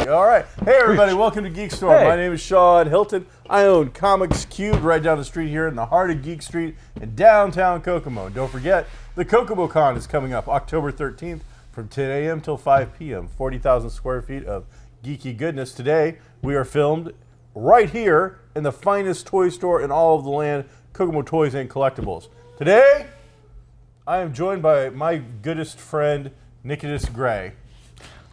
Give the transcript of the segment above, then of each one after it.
All right. Hey, everybody. Welcome to GeekStorm. My name is Sean Hilton. I own Comics Cubed right down the street here in the heart of Geek Street in downtown Kokomo. And don't forget, the Kokomo Con is coming up October 13th from 10 a.m. till 5 p.m. 40,000 square feet of geeky goodness. Today, we are filmed right here in the finest toy store in all of the land, Kokomo Toys and Collectibles. Today, I am joined by my goodest friend, Nicholas Gray.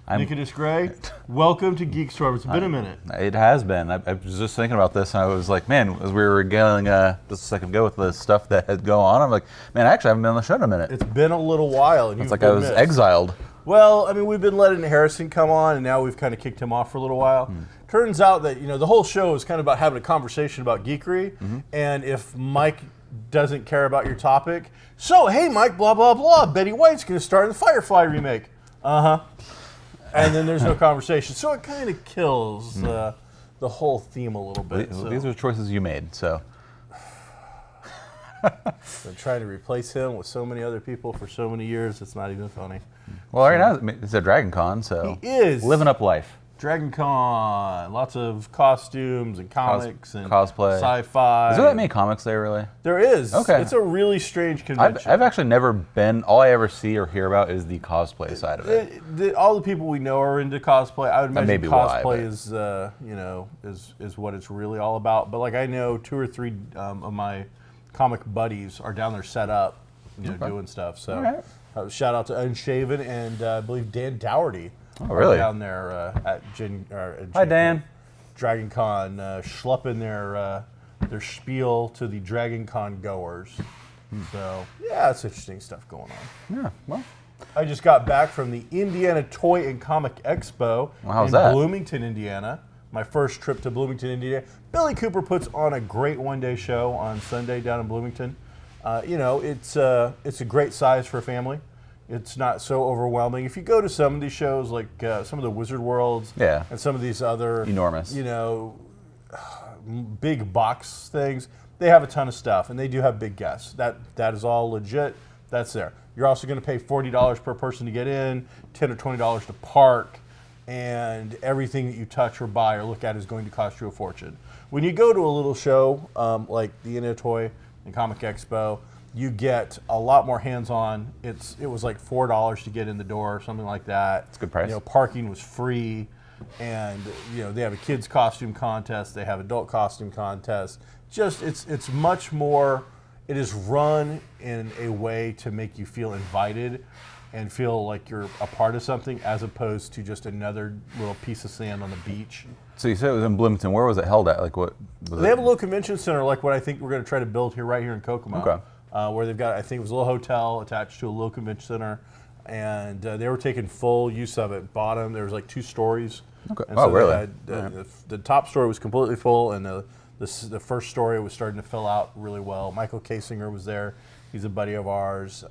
Nicholas Gray, welcome to GeekStorm. It's been a minute. It has been. I was just thinking about this, and I was like, man, as we were going just a second ago with the stuff that had gone on, I'm like, man, actually, I haven't been on the show in a minute. It's been a little while. And it's like I was exiled. Well, I mean, we've been letting Harrison come on, and now we've kind of kicked him off for a little while. Turns out that, you know, the whole show is kind of about having a conversation about geekery, and if Mike doesn't care about your topic, so, hey, Mike, blah, blah, blah, Betty White's going to star in the Firefly remake. And then there's no conversation. So it kind of kills the whole theme a little bit. These are choices you made, so. Been trying to replace him with so many other people for so many years, it's not even funny. Well, right now it's a Dragon Con, so. He is. Living up life. Dragon Con, lots of costumes and comics and cosplay, sci-fi. Is there that many comics there, really? There is. Okay. It's a really strange convention. I've actually never been. All I ever see or hear about is the cosplay side of it. All the people we know are into cosplay. I would imagine cosplay is, is what it's really all about. But like I know 2 or 3 of my comic buddies are down there set up, doing stuff. So shout out to Unshaven and I believe Dan Dougherty. Oh, really? Down there at Hi, Dan. Dragon Con, schlepping their spiel to the Dragon Con goers. So, yeah, it's interesting stuff going on. Yeah, well. I just got back from the Indiana Toy and Comic Expo in Bloomington, Indiana. My first trip to Bloomington, Indiana. Billy Cooper puts on a great one-day show on Sunday down in Bloomington. It's a great size for a family. It's not so overwhelming. If you go to some of these shows, like some of the Wizard Worlds, and some of these other enormous, big box things, they have a ton of stuff, and they do have big guests. That is all legit. That's there. You're also going to pay $40 per person to get in, $10 or $20 to park, and everything that you touch or buy or look at is going to cost you a fortune. When you go to a little show like the Indiana Toy and Comic Expo, you get a lot more hands-on. It was like $4 to get in the door or something like that. It's a good price. Parking was free, and they have a kids costume contest. They have adult costume contest. Just it's much more. It is run in a way to make you feel invited and feel like you're a part of something, as opposed to just another little piece of sand on the beach. So you said it was in Bloomington. Where was it held at? Like what? They have a little convention center, like what I think we're going to try to build here, right here in Kokomo. Okay. Where they've got, I think it was a little hotel attached to a little convention center, and they were taking full use of it. Bottom, there was like 2 stories. Okay. And so really? The top story was completely full, and the first story was starting to fill out really well. Michael Kasinger was there. He's a buddy of ours.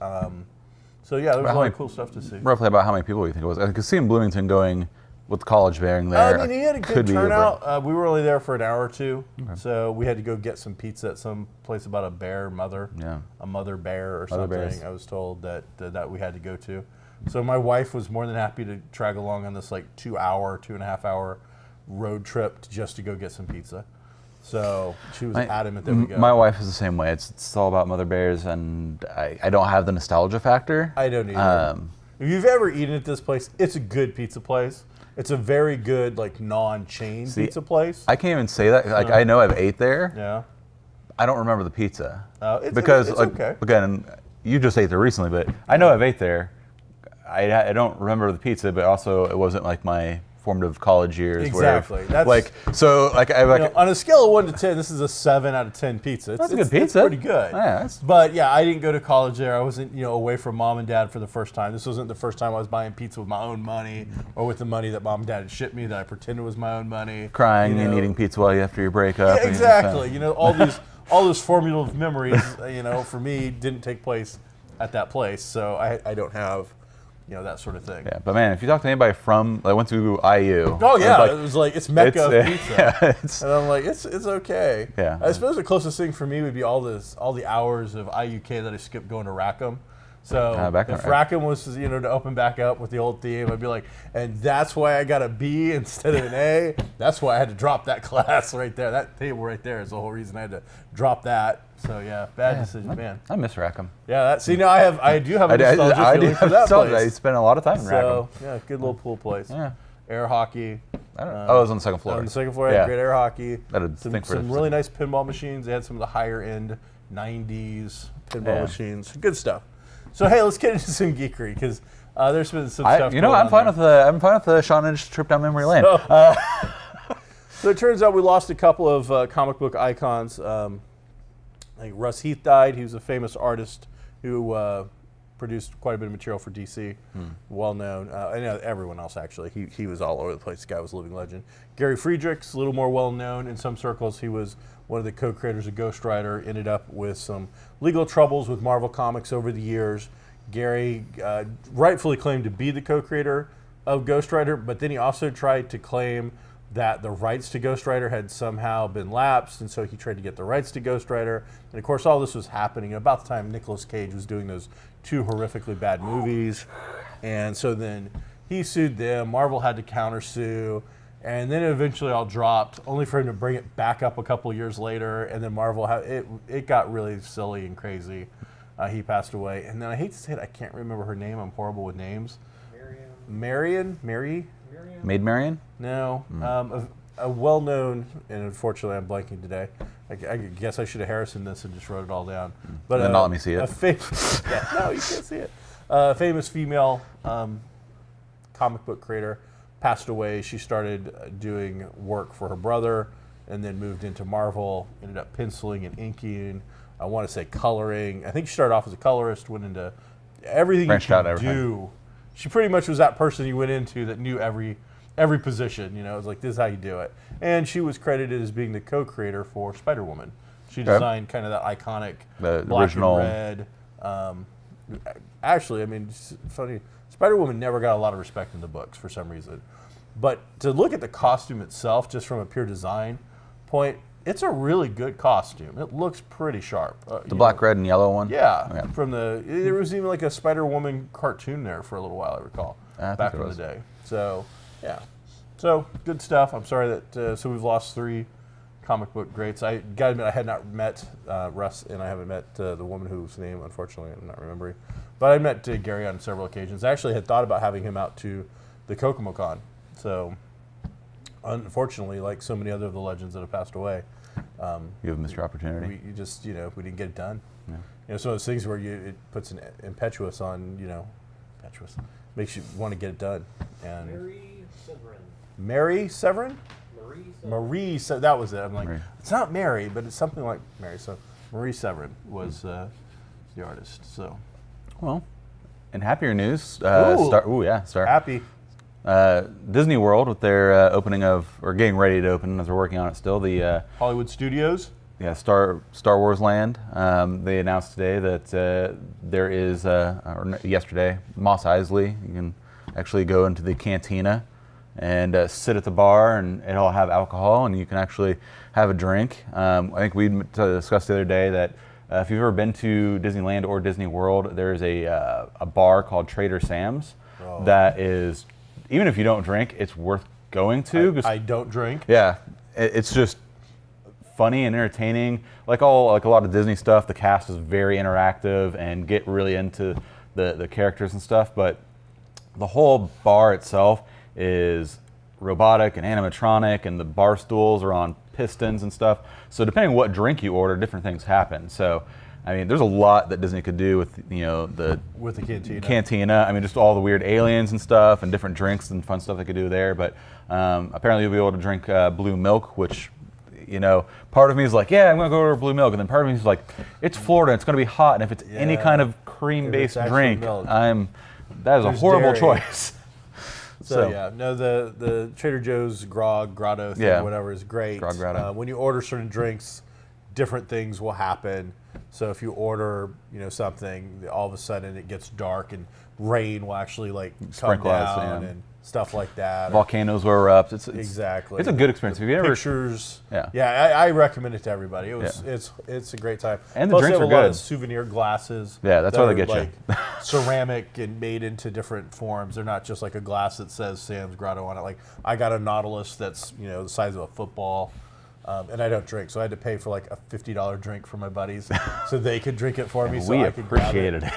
So yeah, there was a lot of cool stuff to see. Roughly about how many people do you think it was? I could see in Bloomington going with college bearing there. I mean, he had a good turnout. We were only there for an hour or 2, so we had to go get some pizza at some place about a mother bear or something. Bears. I was told that we had to go to. So my wife was more than happy to drag along on this like 2.5 hour road trip just to go get some pizza. So she was adamant that we go. My wife is the same way. It's all about mother bears, and I don't have the nostalgia factor. I don't either. If you've ever eaten at this place, it's a good pizza place. It's a very good, like, non-chain pizza place. I can't even say that. Like, I know I've ate there. Yeah. I don't remember the pizza. It's okay. Again, you just ate there recently, but I know I've ate there. I don't remember the pizza, but also it wasn't like my formative college years. Exactly. That's on a scale of 1 to 10, this is a 7 out of 10 pizza. That's a good pizza. It's pretty good. Yeah, but yeah, I didn't go to college there. I wasn't away from mom and dad for the first time. This wasn't the first time I was buying pizza with my own money or with the money that mom and dad had shipped me that I pretended was my own money. Crying and eating pizza after your breakup. Yeah, exactly. All those formative memories, for me didn't take place at that place. So I don't have that sort of thing. Yeah, but man, if you talk to anybody from, I went to IU. Oh yeah, it was like it's Mecca of pizza, yeah, and I'm like, it's okay. Yeah, I suppose the closest thing for me would be all the hours of IUK that I skipped going to Rackham, So back if on- Rackham was, to open back up with the old theme, I'd be like, and that's why I got a B instead of an A. That's why I had to drop that class right there. That table right there is the whole reason I had to drop that. So yeah, bad decision, man. I miss Rackham. Yeah, now I do have a nostalgia feeling for that place. I spent a lot of time in Rackham. So yeah, good little pool place. Yeah. Air hockey. I was on the second floor. On the second floor, had great air hockey. Some Really nice pinball machines. They had some of the higher end 90s pinball machines. Good stuff. So hey, let's get into some geekery because there's been some stuff. I'm fine with the Sean Inch trip down memory lane. So it turns out we lost a couple of comic book icons. I think Russ Heath died. He was a famous artist who produced quite a bit of material for DC, well known. And everyone else actually. He was all over the place. The guy was a living legend. Gary Friedrichs, a little more well known in some circles. He was one of the co-creators of Ghost Rider. Ended up with some legal troubles with Marvel Comics over the years. Gary rightfully claimed to be the co-creator of Ghost Rider, but then he also tried to claim that the rights to Ghost Rider had somehow been lapsed, and so he tried to get the rights to Ghost Rider. And of course, all this was happening about the time Nicolas Cage was doing those 2 horrifically bad movies. And so then he sued them. Marvel had to countersue, and then it eventually all dropped, only for him to bring it back up a couple years later. And then Marvel it got really silly and crazy. He passed away, and then I hate to say it, I can't remember her name. I'm horrible with names. Mary? Maid Marian? No, a well-known, and unfortunately I'm blanking today. I guess I should have Harrison this and just wrote it all down. But then not let me see it. No, you can't see it. A famous female comic book creator passed away. She started doing work for her brother, and then moved into Marvel. Ended up penciling and inking. I want to say coloring. I think she started off as a colorist, went into everything you could do. She pretty much was that person you went into that knew every position. It was like, this is how you do it. And she was credited as being the co-creator for Spider-Woman. She designed kind of that iconic black original and red. Actually, I mean, it's funny, Spider-Woman never got a lot of respect in the books for some reason. But to look at the costume itself, just from a pure design point, it's a really good costume. It looks pretty sharp. The black, red, and yellow one? Yeah. There was even like a Spider-Woman cartoon there for a little while, I recall, back in the day. So, yeah. So, good stuff. I'm sorry that, so we've lost 3 comic book greats. I gotta admit, I had not met Russ, and I haven't met the woman whose name, unfortunately, I'm not remembering. But I met Gary on several occasions. I actually had thought about having him out to the Kokomo Con. So, unfortunately, like so many other of the legends that have passed away, you have missed your opportunity. We just, we didn't get it done. Yeah. Some of those things where it puts an impetuous on, impetuous, makes you want to get it done. And Mary Severin? Marie, that was it. I'm like, it's not Mary, but it's something like Mary. So Marie Severin was the artist. So, well, in happier news, Star Happy. Disney World with their opening of, or getting ready to open as we're working on it still, the Hollywood Studios. Yeah, Star Wars Land. They announced today that there is, or yesterday, Mos Eisley. You can actually go into the cantina and sit at the bar, and it'll have alcohol, and you can actually have a drink. I think we discussed the other day that if you've ever been to Disneyland or Disney World, there's a bar called Trader Sam's that is, even if you don't drink, it's worth going to. I don't drink. Yeah, it's just funny and entertaining. Like a lot of Disney stuff, the cast is very interactive and get really into the characters and stuff. But the whole bar itself is robotic and animatronic, and the bar stools are on pistons and stuff. So depending on what drink you order, different things happen. So I mean, there's a lot that Disney could do with the cantina. I mean, just all the weird aliens and stuff, and different drinks and fun stuff they could do there. But apparently, you'll be able to drink blue milk, which part of me is like, yeah, I'm gonna go order blue milk, and then part of me is like, it's Florida, it's gonna be hot, and if it's any kind of cream-based drink, that is a horrible choice. So yeah, no, the Trader Joe's grotto thing, whatever, is great. When you order certain drinks, different things will happen. So if you order, something, all of a sudden it gets dark and rain will actually come down, and stuff like that. Volcanoes will erupt. It's exactly. It's a good experience. Have you ever pictures? Yeah. Yeah, I recommend it to everybody. It's a great time. And the Plus drinks they have are a lot good. of souvenir glasses. Yeah, that's why they get like you. ceramic and made into different forms. They're not just like a glass that says Sam's Grotto on it. Like I got a Nautilus that's the size of a football. And I don't drink, so I had to pay for like a $50 drink for my buddies, so they could drink it for me. So we I could grab appreciated it.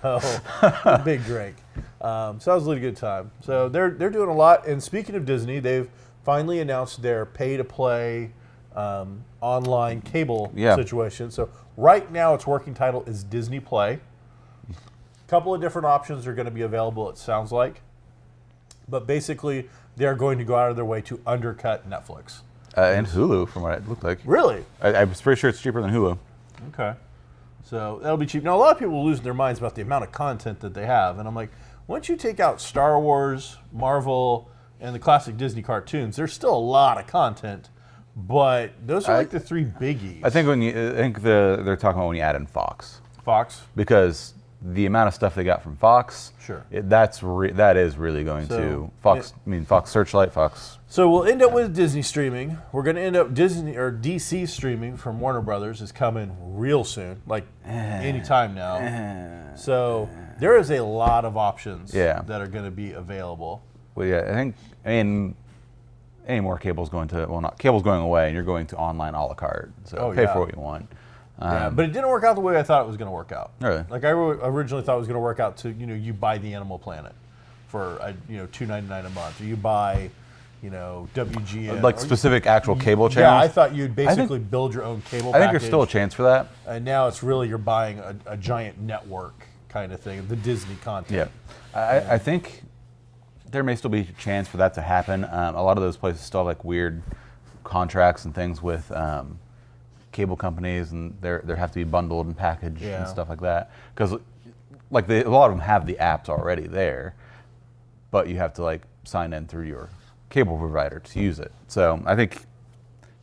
So big drink. So that was a really good time. So they're doing a lot. And speaking of Disney, they've finally announced their pay-to-play online cable situation. So right now, its working title is Disney Play. A couple of different options are going to be available. It sounds like, but basically, they're going to go out of their way to undercut Netflix. And Hulu, from what it looked like. Really? I was pretty sure it's cheaper than Hulu. Okay. So that'll be cheap. Now, a lot of people are losing their minds about the amount of content that they have. And I'm like, once you take out Star Wars, Marvel, and the classic Disney cartoons, there's still a lot of content. But those are like the three biggies. I think they're talking about when you add in Fox. Fox? Because the amount of stuff they got from Fox, sure, that is really going to Fox. Fox Searchlight, Fox. So we'll end up with Disney streaming. We're going to end up Disney or DC streaming from Warner Brothers is coming real soon, like anytime now. So there is a lot of options that are going to be available. Well, yeah, any more cable's going to cable's going away, and you're going to online a la carte. So pay for what you want. Yeah, but it didn't work out the way I thought it was going to work out. Really? Like I originally thought it was going to work out to you buy the Animal Planet for $2.99 a month, or you buy WGN, like specific actual cable channels. Yeah, I thought you'd basically build your own cable. I think there's still a chance for that. And now it's really you're buying a giant network kind of thing, the Disney content. Yeah, I think there may still be a chance for that to happen. A lot of those places still have like weird contracts and things with cable companies, and they have to be bundled and packaged and stuff like that. Because like a lot of them have the apps already there, but you have to like sign in through your cable provider to use it. So I think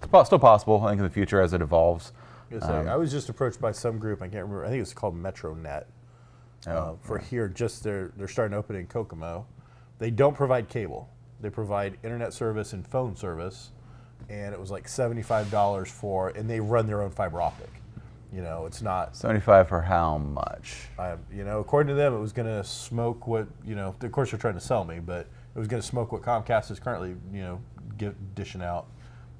it's still possible. I think in the future as it evolves. I was just approached by some group. I can't remember. I think it's called MetroNet. Here, they're starting to open in Kokomo. They don't provide cable. They provide internet service and phone service. And it was like $75 and they run their own fiber optic. It's not $75 for how much? According to them, it was going to smoke what Of course, they're trying to sell me, but it was going to smoke what Comcast is currently dishing out.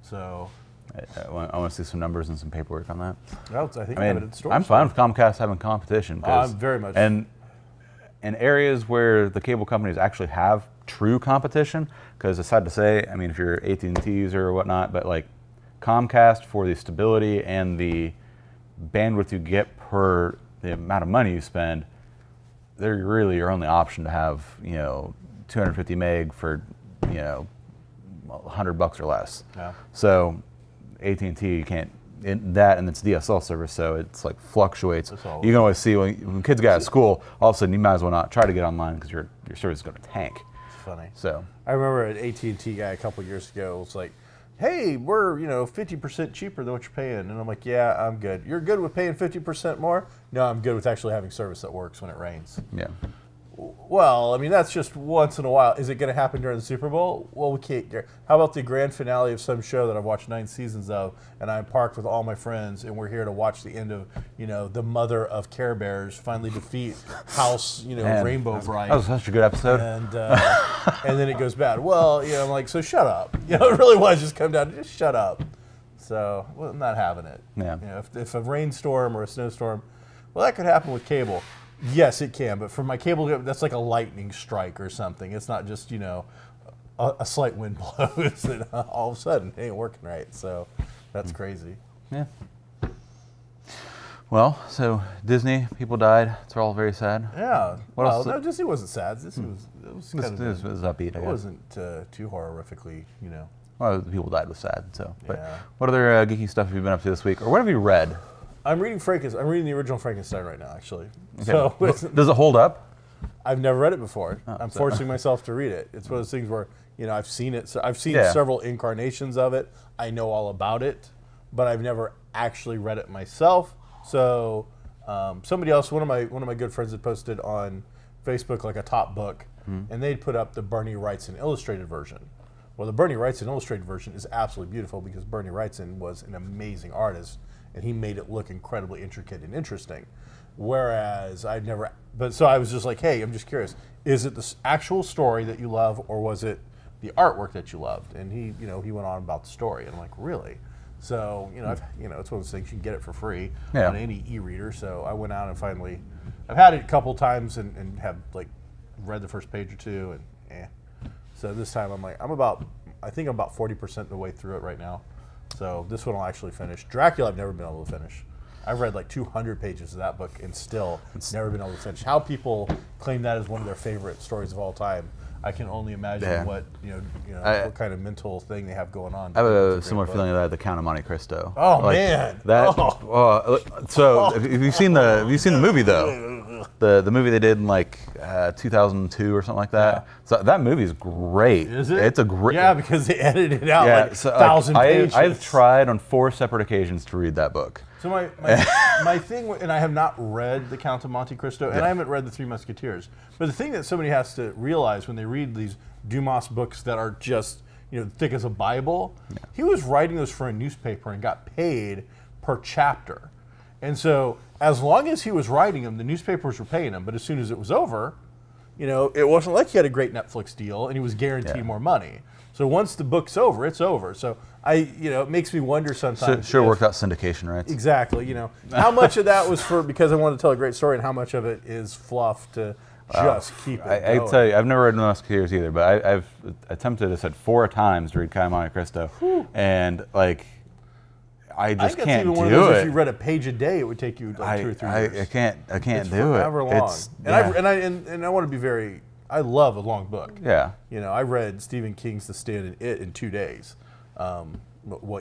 So I want to see some numbers and some paperwork on that. Well, I have it in store. I'm fine with Comcast having competition. I'm very much. And in areas where the cable companies actually have true competition, because it's sad to say, if you're AT&T user or whatnot, but like Comcast, for the stability and the bandwidth you get per the amount of money you spend, they're really your only option to have 250 meg for $100 or less. Yeah. So AT&T can't. That and it's DSL service, so it's like fluctuates. You can always see when kids get out of school, all of a sudden you might as well not try to get online because your service is going to tank. It's funny. So I remember an AT&T guy a couple years ago was like, "Hey, we're 50% cheaper than what you're paying," and I'm like, "Yeah, I'm good. You're good with paying 50% more? No, I'm good with actually having service that works when it rains." Yeah. Well, that's just once in a while. Is it going to happen during the Super Bowl? Well, we can't. How about the grand finale of some show that I've watched 9 seasons of, and I'm parked with all my friends, and we're here to watch the end of, the mother of Care Bears finally defeat House, Rainbow Bright. That was such a good episode. And then it goes bad. Well, I'm like, so shut up. It really was just come down to just shut up. So, I'm not having it. Yeah. If a rainstorm or a snowstorm, well, that could happen with cable. Yes, it can, but for my cable, that's like a lightning strike or something. It's not just, a slight wind blows and all of a sudden it ain't working right. So that's crazy. Yeah. Well, so Disney, people died. It's all very sad. Yeah. What else? No, Disney wasn't sad. It was upbeat, I guess. It wasn't too horrifically, Well, the people died was sad. So, but what other geeky stuff have you been up to this week, or what have you read? I'm reading the original Frankenstein right now, actually. Okay. So does it hold up? I've never read it before. I'm forcing myself to read it. It's one of those things where I've seen it. So I've seen several incarnations of it. I know all about it, but I've never actually read it myself. So somebody else, one of my good friends, had posted on Facebook like a top book, and they'd put up the Bernie Wrightson illustrated version. Well, the Bernie Wrightson illustrated version is absolutely beautiful because Bernie Wrightson was an amazing artist, and he made it look incredibly intricate and interesting. Whereas I'd never, but so I was just like, hey, I'm just curious, is it the actual story that you love, or was it the artwork that you loved? And he, he went on about the story, and I'm like, really? So, it's one of those things, you can get it for free on any e-reader. So I went out and finally, I've had it a couple times and have like read the first page or two, and So this time I think I'm about 40% of the way through it right now. So this one I'll actually finish. Dracula I've never been able to finish. I've read like 200 pages of that book and still never been able to finish. How people claim that as one of their favorite stories of all time, I can only imagine what what kind of mental thing they have going on. I have a similar feeling of that at the Count of Monte Cristo. Oh man! So have you seen the movie though? The movie they did in like 2002 or something like that. Yeah. So that movie is great. Is it? It's a great. Yeah, because they edited it out like 1,000 pages. I've tried on 4 separate occasions to read that book. So my thing, and I have not read The Count of Monte Cristo, and I haven't read The Three Musketeers. But the thing that somebody has to realize when they read these Dumas books that are just thick as a Bible, he was writing those for a newspaper and got paid per chapter. And so as long as he was writing them, the newspapers were paying him. But as soon as it was over, it wasn't like he had a great Netflix deal and he was guaranteed more money. So once the book's over, it's over. So it makes me wonder sometimes. Sure worked out syndication rights. Exactly. How much of that was because I wanted to tell a great story, and how much of it is fluff to just keep it going. I tell you, I've never read The Musketeers either, but I've attempted, I said 4 times to read Count of Monte Cristo, and like I just think can't even do one of those, it. If you read a page a day, it would take you like 2 or 3 years. I can't it's do it. Forever long. And I want to be very. I love a long book. Yeah. I read Stephen King's The Stand and It in 2 days.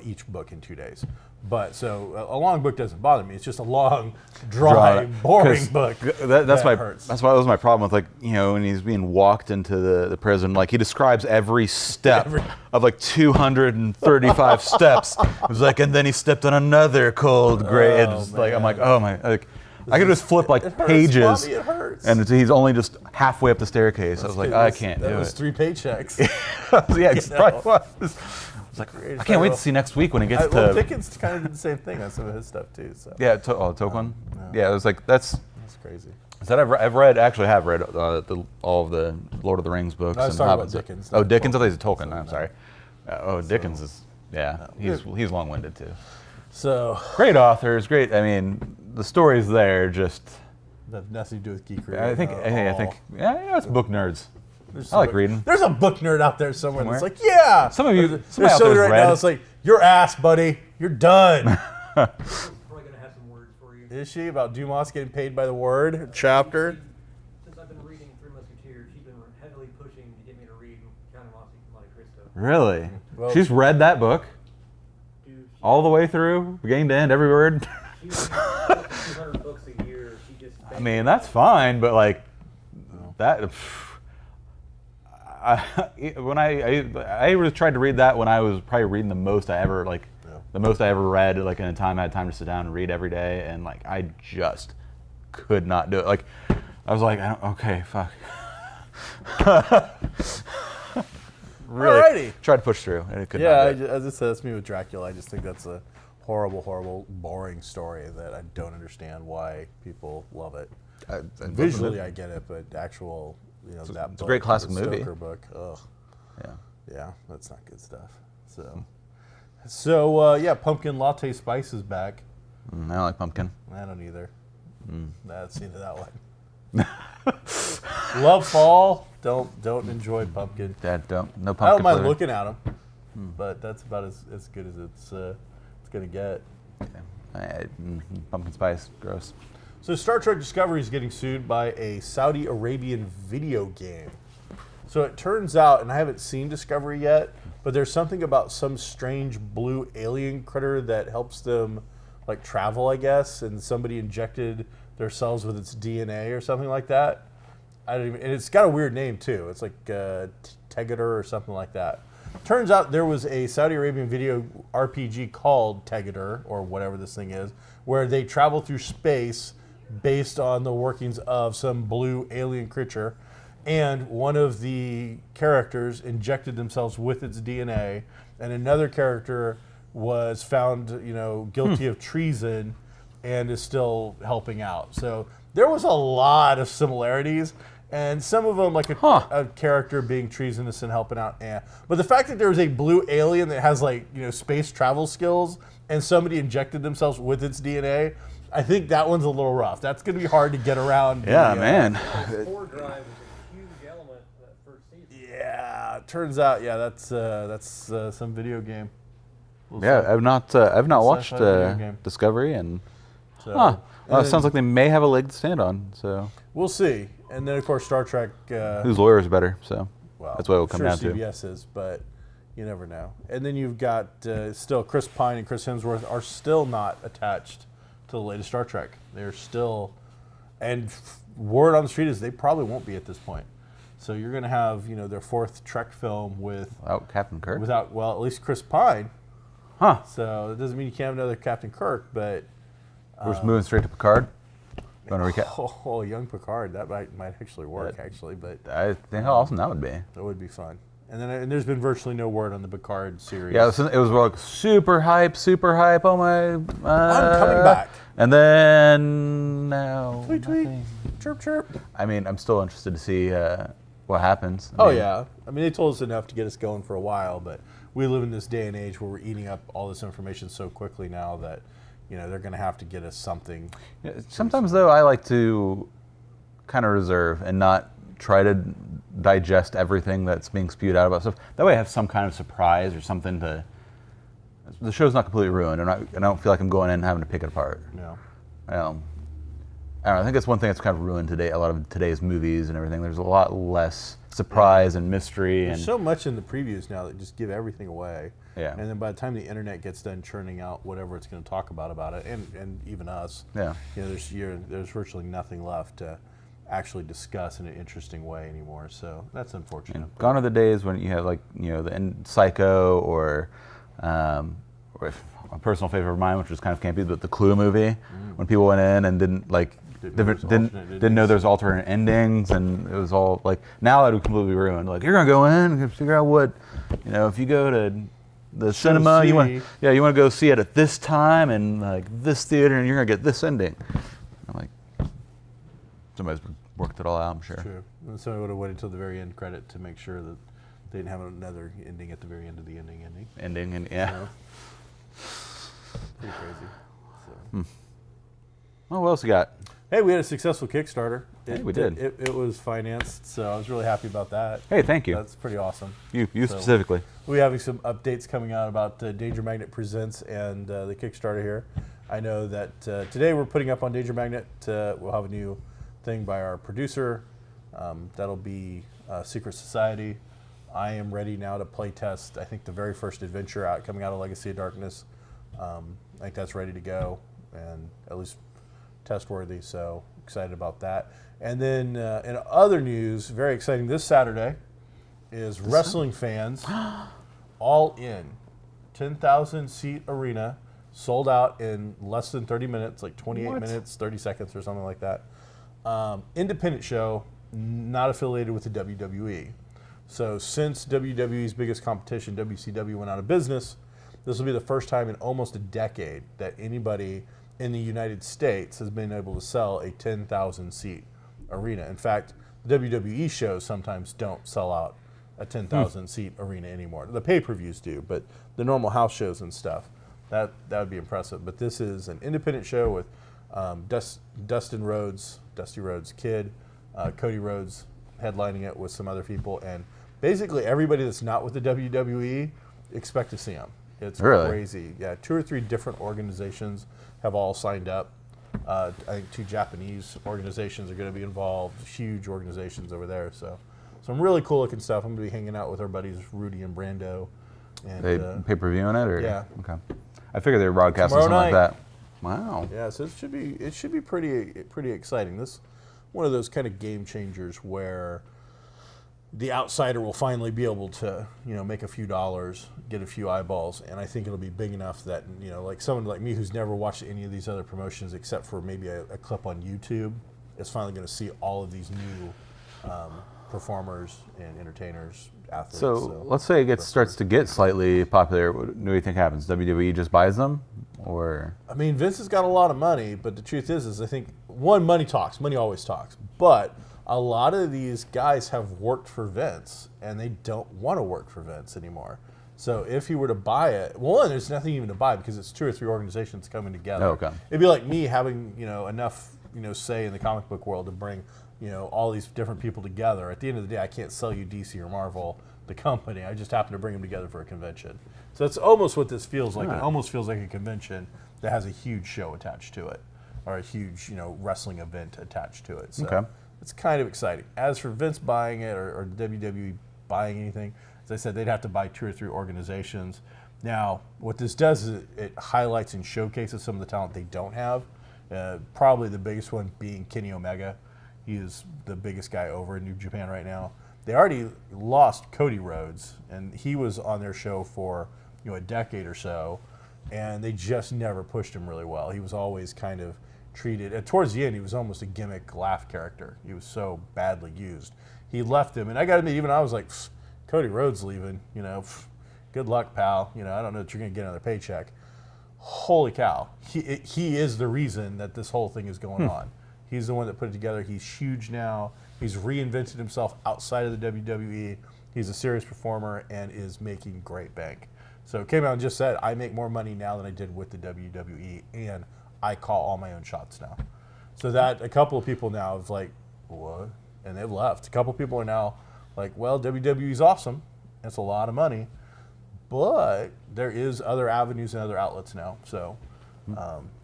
Each book in 2 days. But so a long book doesn't bother me. It's just a long, dry, boring book. That's hurts. That's why that was my problem with when he's being walked into the prison. Like he describes every step of like 235 steps. It was like, and then he stepped on another cold gray. I'm like, oh my. I could just flip pages, Bobby, it hurts. And he's only just halfway up the staircase. I was like, I can't do it. That was 3 paychecks. Yeah, it probably was. I can't wait to see next week when he gets to. Dickens kind of did the same thing on some of his stuff too. So. Yeah, Tolkien. Yeah, it was like that's crazy. So I've read all of the Lord of the Rings books. I was talking about Dickens. Oh, Dickens. I thought he was Tolkien. I'm sorry. Dickens is he's long-winded too. So great authors, great. I mean, the story's there. Just that nothing to do with geekery. I think it's book nerds. I like reading. There's a book nerd out there somewhere that's like, yeah. Some of you, there's somebody right now that's like, your ass, buddy. You're done. Probably gonna have some words for you. Is she about Dumas getting paid by the word chapter? Since I've been reading Three Musketeers, she's been heavily pushing to get me to read Count of Monte Cristo. Really? Well, she's read that book all the way through, beginning to end, every word. She's 200 books a year. I mean, that's fine, but like that. When I really tried to read that when I was probably reading the most I ever read in a time I had time to sit down and read every day, and like I just could not do it. Like I was like, okay, fuck. Really Alrighty. tried to push through, and it could Yeah, not do it. as I said, that's me with Dracula. I just think that's a horrible, horrible, boring story that I don't understand why people love it. Visually, I get it, but actual. It's a great classic movie. Stoker book. Ugh. Yeah, that's not good stuff. So pumpkin latte spice is back. I don't like pumpkin. I don't either. That's either that one. Love fall. Don't enjoy pumpkin. No pumpkin. I don't mind flavor. looking at them, but that's about as good as it's gonna get. Pumpkin spice, gross. So Star Trek Discovery is getting sued by a Saudi Arabian video game. So it turns out, and I haven't seen Discovery yet, but there's something about some strange blue alien critter that helps them like travel, I guess, and somebody injected their cells with its DNA or something like that. And it's got a weird name too. It's like Tegater or something like that. Turns out there was a Saudi Arabian video RPG called Tegater, or whatever this thing is, where they travel through space based on the workings of some blue alien creature. And one of the characters injected themselves with its DNA, and another character was found, guilty of treason and is still helping out. So there was a lot of similarities, and some of them, like a character being treasonous and helping out. Yeah. But the fact that there was a blue alien that has space travel skills and somebody injected themselves with its DNA, I think that one's a little rough. That's going to be hard to get around. Yeah, man. Spore drive is a huge element that first season. Yeah, it turns out, that's some video game. I've not watched video game. Discovery, and So, it sounds like they may have a leg to stand on. So we'll see. And then of course Star Trek. whose lawyer is better? So Well, that's what it will come down to. CBS is, but you never know. And then you've got still Chris Pine and Chris Hemsworth are still not attached to the latest Star Trek. They're still, and word on the street is they probably won't be at this point. So you're going to have their fourth Trek film Without Captain Kirk. without at least Chris Pine. Huh? So it doesn't mean you can't have another Captain Kirk, but We're just moving straight to Picard. You want to recap? oh, young Picard, that might actually work but I think how awesome that would be. that would be fun. And there's been virtually no word on the Picard series. Yeah, it was like super hype. Oh my! I'm coming back. And then now, Tweet, tweet. nothing. Chirp, chirp. I mean, I'm still interested to see what happens. Oh, yeah. I mean, they told us enough to get us going for a while, but we live in this day and age where we're eating up all this information so quickly now that, they're going to have to get us something. Yeah, sometimes, though, I like to kind of reserve and not try to digest everything that's being spewed out about stuff. That way I have some kind of surprise or something to... The show's not completely ruined, and I don't feel like I'm going in and having to pick it apart. No. I don't know. I think that's one thing that's kind of ruined today. A lot of today's movies and everything. There's a lot less surprise and mystery. There's so much in the previews now that just give everything away. Yeah. And then by the time the internet gets done churning out whatever it's going to talk about it, and even us, Yeah. There's virtually nothing left to actually discuss in an interesting way anymore. So that's unfortunate. And gone are the days when you have the Psycho or a personal favorite of mine, which was kind of campy, but the Clue movie, when people went in and didn't know there's alternate endings, and it was all like, now that would completely ruined. Like, you're gonna go in and figure out what, if you go to the cinema, you want to go see it at this time and like this theater, and you're gonna get this ending. I'm like, somebody's worked it all out, I'm sure. True. And somebody would have waited until the very end credit to make sure that they didn't have another ending at the very end of the ending. Ending, and yeah. Pretty crazy. So. Well, what else you got? Hey, we had a successful Kickstarter. We did. It was financed, so I was really happy about that. Hey, thank you. That's pretty awesome. You specifically. We're having some updates coming out about Danger Magnet Presents and the Kickstarter here. I know that today we're putting up on Danger Magnet. We'll have a new thing by our producer. That'll be Secret Society. I am ready now to play test, I think, the very first adventure coming out of Legacy of Darkness. I think that's ready to go and at least test worthy, so excited about that. And then in other news, very exciting, this Saturday is wrestling fans all in. 10,000 seat arena, sold out in less than 30 minutes, like 28 minutes, 30 seconds or something like that. Independent show, not affiliated with the WWE. So since WWE's biggest competition, WCW, went out of business, this will be the first time in almost a decade that anybody in the United States has been able to sell a 10,000 seat arena. In fact, WWE shows sometimes don't sell out a 10,000 seat arena anymore. The pay-per-views do, but the normal house shows and stuff, that would be impressive. But this is an independent show with Dusty Rhodes Kid, Cody Rhodes headlining it with some other people, and basically everybody that's not with the WWE, expect to see them. It's really crazy. Yeah, 2 or 3 different organizations have all signed up. I think 2 Japanese organizations are going to be involved, huge organizations over there. So some really cool looking stuff. I'm going to be hanging out with our buddies Rudy and Brando. And, they pay-per-viewing it, or yeah. Okay. I figured they were broadcasting something like that. Wow. Yeah, so it should be pretty exciting. This one of those kind of game changers where the outsider will finally be able to, make a few dollars, get a few eyeballs, and I think it'll be big enough that, like someone like me who's never watched any of these other promotions except for maybe a clip on YouTube is finally going to see all of these new performers and entertainers, athletes. So let's say it starts to get slightly popular. What do you think happens? WWE just buys them, or? I mean, Vince has got a lot of money, but the truth is I think money talks. Money always talks, but a lot of these guys have worked for Vince, and they don't want to work for Vince anymore. So if he were to buy it, one, there's nothing even to buy because it's 2 or 3 organizations coming together. Oh, okay. It'd be like me having enough say in the comic book world to bring all these different people together. At the end of the day, I can't sell you DC or Marvel, the company. I just happen to bring them together for a convention. So that's almost what this feels like. Right. It almost feels like a convention that has a huge show attached to it, or a huge wrestling event attached to it. So Okay. it's kind of exciting. As for Vince buying it or WWE buying anything, as I said, they'd have to buy 2 or 3 organizations. Now, what this does is it highlights and showcases some of the talent they don't have. Probably the biggest one being Kenny Omega. He is the biggest guy over in New Japan right now. They already lost Cody Rhodes, and he was on their show for a decade or so, and they just never pushed him really well. He was always kind of treated, and towards the end, he was almost a gimmick laugh character. He was so badly used. He left him, and I got to admit, even I was like, Cody Rhodes leaving, good luck, pal. I don't know that you're going to get another paycheck. Holy cow. He is the reason that this whole thing is going on. He's the one that put it together. He's huge now. He's reinvented himself outside of the WWE. He's a serious performer and is making great bank. So came out and just said, I make more money now than I did with the WWE, and I call all my own shots now. So that a couple of people now have like, what? And they've left. A couple of people are now like, well, WWE's awesome. That's a lot of money. But there is other avenues and other outlets now. So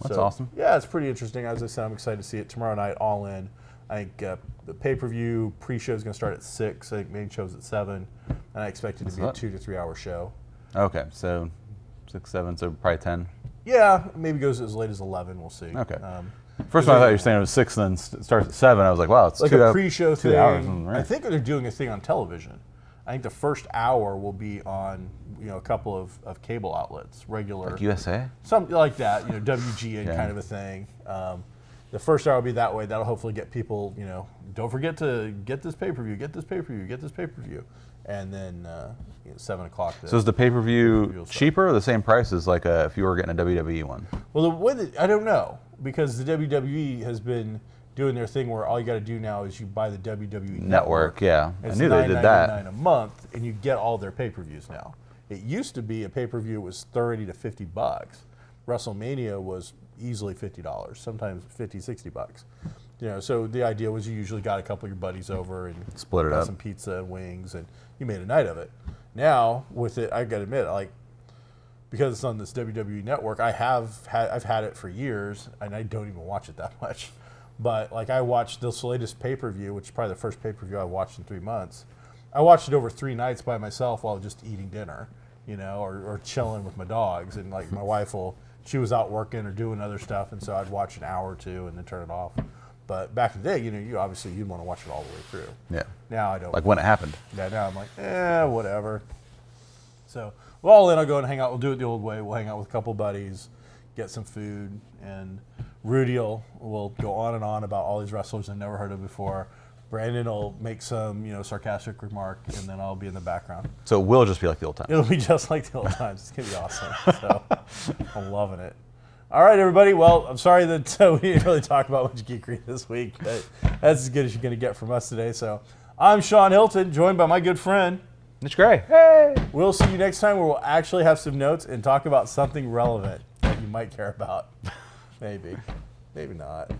That's awesome. Yeah, it's pretty interesting. As I said, I'm excited to see it tomorrow night, All In. I think the pay-per-view pre-show is going to start at 6. I think main show's at 7. And I expect it to be a 2 to 3 hour show. Okay, so 6, 7, so probably 10. Yeah, maybe goes as late as 11. We'll see. Okay. First one I thought you were saying it was 6 and then starts at 7. I was like, wow, it's like 2 a pre-show 2 thing. hours. Right. I think they're doing a thing on television. I think the first hour will be on a couple of cable outlets, regular. Like USA? Something like that, WGN kind of a thing. The first hour will be that way. That'll hopefully get people, don't forget to get this pay-per-view, get this pay-per-view, get this pay-per-view. And then 7 o'clock. So is the pay-per-view cheaper or the same price as like if you were getting a WWE one? Well, the way I don't know, because the WWE has been doing their thing where all you got to do now is you buy the WWE Network. Yeah, It's I knew they did that. $9.99 a month, and you get all their pay-per-views now. It used to be a pay-per-view was $30 to $50. WrestleMania was easily $50, sometimes $50, $60. So the idea was you usually got a couple of your buddies over and split it got up, some pizza and wings, and you made a night of it. Now with it, I got to admit, because it's on this WWE Network, I've had it for years, and I don't even watch it that much. But I watched this latest pay-per-view, which is probably the first pay-per-view I watched in 3 months. I watched it over 3 nights by myself while just eating dinner, or chilling with my dogs. And my wife she was out working or doing other stuff, and so I'd watch an hour or 2 and then turn it off. But back in the day, you obviously you'd want to watch it all the way through. Yeah. Now I don't. Like when it happened. Yeah. Now I'm like, whatever. So All In, I'll go and hang out. We'll do it the old way. We'll hang out with a couple buddies, get some food, and Rudy will go on and on about all these wrestlers I've never heard of before. Brandon will make some, sarcastic remark, and then I'll be in the background. So it will just be like the old times. It'll be just like the old times. It's going to be awesome. So I'm loving it. All right, everybody. Well, I'm sorry that we didn't really talk about much geekery this week. But that's as good as you're going to get from us today. So I'm Sean Hilton, joined by my good friend Mitch Gray. Hey! We'll see you next time where we'll actually have some notes and talk about something relevant that you might care about. Maybe. Maybe not.